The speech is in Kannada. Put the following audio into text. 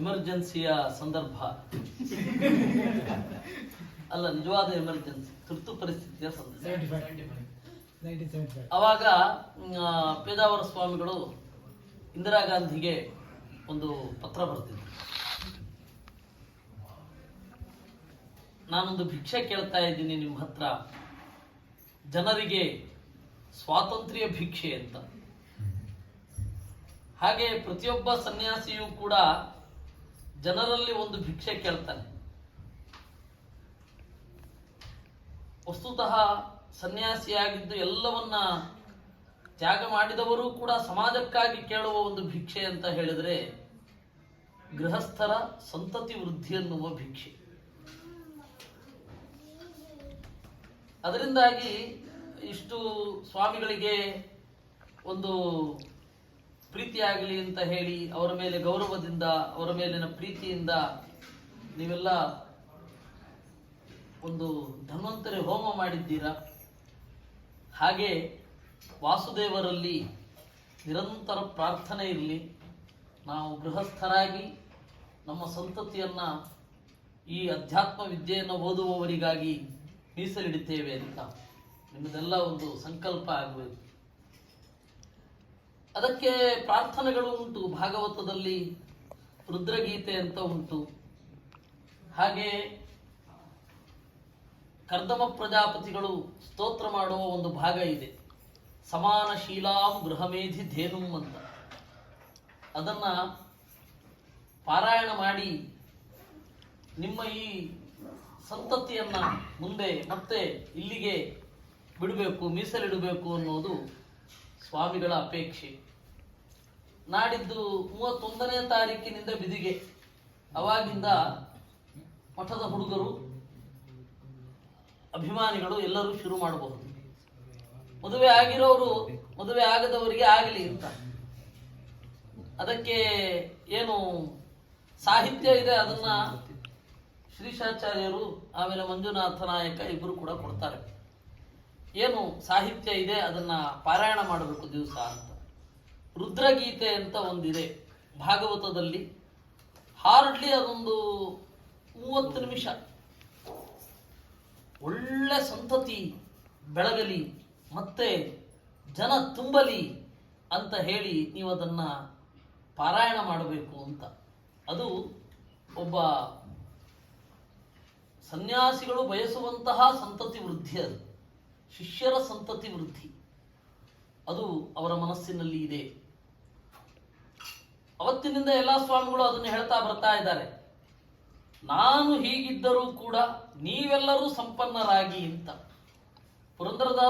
ಎಮರ್ಜೆನ್ಸಿಯ ಸಂದರ್ಭ ಅಲ್ಲ, ನಿಜವಾದ ಎಮರ್ಜೆನ್ಸಿ, ತುರ್ತು ಪರಿಸ್ಥಿತಿಯ ಸಂದರ್ಭ. ಅವಾಗ ಪೇಜಾವರ ಸ್ವಾಮಿಗಳು ಇಂದಿರಾ ಗಾಂಧಿಗೆ ಒಂದು ಪತ್ರ ಬರೆದಿದ್ರು. ನಾನೊಂದು ಭಿಕ್ಷೆ ಕೇಳ್ತಾ ಇದ್ದೀನಿ ನಿಮ್ಮ ಹತ್ರ, ಜನರಿಗೆ ಸ್ವಾತಂತ್ರ್ಯ ಭಿಕ್ಷೆ ಅಂತ. ಹಾಗೆ ಪ್ರತಿಯೊಬ್ಬ ಸನ್ಯಾಸಿಯೂ ಕೂಡ ಜನರಲ್ಲಿ ಒಂದು ಭಿಕ್ಷೆ ಕೇಳ್ತಾನೆ. ವಸ್ತುತಃ ಸನ್ಯಾಸಿಯಾಗಿದ್ದು ಎಲ್ಲವನ್ನ ತ್ಯಾಗ ಮಾಡಿದವರು ಕೂಡ ಸಮಾಜಕ್ಕಾಗಿ ಕೇಳುವ ಒಂದು ಭಿಕ್ಷೆ ಅಂತ ಹೇಳಿದ್ರೆ ಗೃಹಸ್ಥರ ಸಂತತಿ ವೃದ್ಧಿ ಎನ್ನುವ ಭಿಕ್ಷೆ. ಅದರಿಂದಾಗಿ ಇಷ್ಟು ಸ್ವಾಮಿಗಳಿಗೆ ಒಂದು ಪ್ರೀತಿಯಾಗಲಿ ಅಂತ ಹೇಳಿ ಅವರ ಮೇಲೆ ಗೌರವದಿಂದ, ಅವರ ಮೇಲಿನ ಪ್ರೀತಿಯಿಂದ ನೀವೆಲ್ಲ ಒಂದು ಧನ್ವಂತರಿ ಹೋಮ ಮಾಡಿದ್ದೀರಾ. ಹಾಗೆ ವಾಸುದೇವರಲ್ಲಿ ನಿರಂತರ ಪ್ರಾರ್ಥನೆ ಇರಲಿ, ನಾವು ಗೃಹಸ್ಥರಾಗಿ ನಮ್ಮ ಸಂತತಿಯನ್ನ ಈ ಅಧ್ಯಾತ್ಮ ವಿದ್ಯೆಯನ್ನು ಓದುವವರಿಗಾಗಿ ಮೀಸಲಿಡುತ್ತೇವೆ ಅಂತ ನಿಮ್ಮದೆಲ್ಲ ಒಂದು ಸಂಕಲ್ಪ ಆಗಬೇಕು. ಅದಕ್ಕೆ ಪ್ರಾರ್ಥನೆಗಳು ಉಂಟು. ಭಾಗವತದಲ್ಲಿ ರುದ್ರಗೀತೆ ಅಂತ ಉಂಟು. ಹಾಗೆ ಕರ್ದಮ ಪ್ರಜಾಪತಿಗಳು ಸ್ತೋತ್ರ ಮಾಡುವ ಒಂದು ಭಾಗ ಇದೆ, ಸಮಾನ ಶೀಲಾಂ ಗೃಹಮೇಧಿ ಧೇನುಂ ಅಂತ. ಅದನ್ನ ಪಾರಾಯಣ ಮಾಡಿ ನಿಮ್ಮ ಈ ಸಂತತಿಯನ್ನ ಮುಂದೆ ಮತ್ತೆ ಇಲ್ಲಿಗೆ ಬಿಡಬೇಕು, ಮೀಸಲಿಡಬೇಕು ಅನ್ನೋದು ಸ್ವಾಮಿಗಳ ಅಪೇಕ್ಷೆ. ನಾಡಿದ್ದು 31ನೇ ತಾರೀಕಿನಿಂದ ಬಿದಿಗೆ. ಅವಾಗಿಂದ ಮಠದ ಹುಡುಗರು, ಅಭಿಮಾನಿಗಳು ಎಲ್ಲರೂ ಶುರು ಮಾಡಬಹುದು. ಮದುವೆ ಆಗಿರೋರು ಮದುವೆ ಆಗದವರಿಗೆ ಆಗಲಿ ಅಂತ. ಅದಕ್ಕೆ ಏನು ಸಾಹಿತ್ಯ ಇದೆ ಅದನ್ನ ಶ್ರೀಶಾಚಾರ್ಯರು ಆಮೇಲೆ ಮಂಜುನಾಥ ನಾಯಕ ಇಬ್ಬರು ಕೂಡ ಕೊಡ್ತಾರೆ. ಏನು ಸಾಹಿತ್ಯ ಇದೆ ಅದನ್ನ ಪಾರಾಯಣ ಮಾಡಬೇಕು ದಿವಸ ಅಂತ. ರುದ್ರಗೀತೆ ಅಂತ ಒಂದಿದೆ ಭಾಗವತದಲ್ಲಿ. ಹಾರ್ಡ್ಲಿ ಅದೊಂದು 30 ನಿಮಿಷ. ಒಳ್ಳೆ ಸಂತತಿ ಬೆಳಗಲಿ ಮತ್ತೆ ಜನ ತುಂಬಲಿ ಅಂತ ಹೇಳಿ ನೀವು ಅದನ್ನ ಪಾರಾಯಣ ಮಾಡಬೇಕು ಅಂತ. ಅದು ಒಬ್ಬ ಸನ್ಯಾಸಿಗಳು ಬಯಸುವಂತಹ ಸಂತತಿ ವೃದ್ಧಿ. ಅದು ಶಿಷ್ಯರ ಸಂತತಿ ವೃದ್ಧಿ, ಅದು ಅವರ ಮನಸ್ಸಿನಲ್ಲಿ ಇದೆ. ಅವತ್ತಿನಿಂದ ಎಲ್ಲಾ ಸ್ವಾಮಿಗಳು ಅದನ್ನು ಹೇಳ್ತಾ ಬರ್ತಾ ಇದ್ದಾರೆ, ನಾನು ಹೀಗಿದ್ದರೂ ಕೂಡ ನೀವೆಲ್ಲರೂ ಸಂಪನ್ನರಾಗಿ ಅಂತ. ಪುರಂದರದಾಸ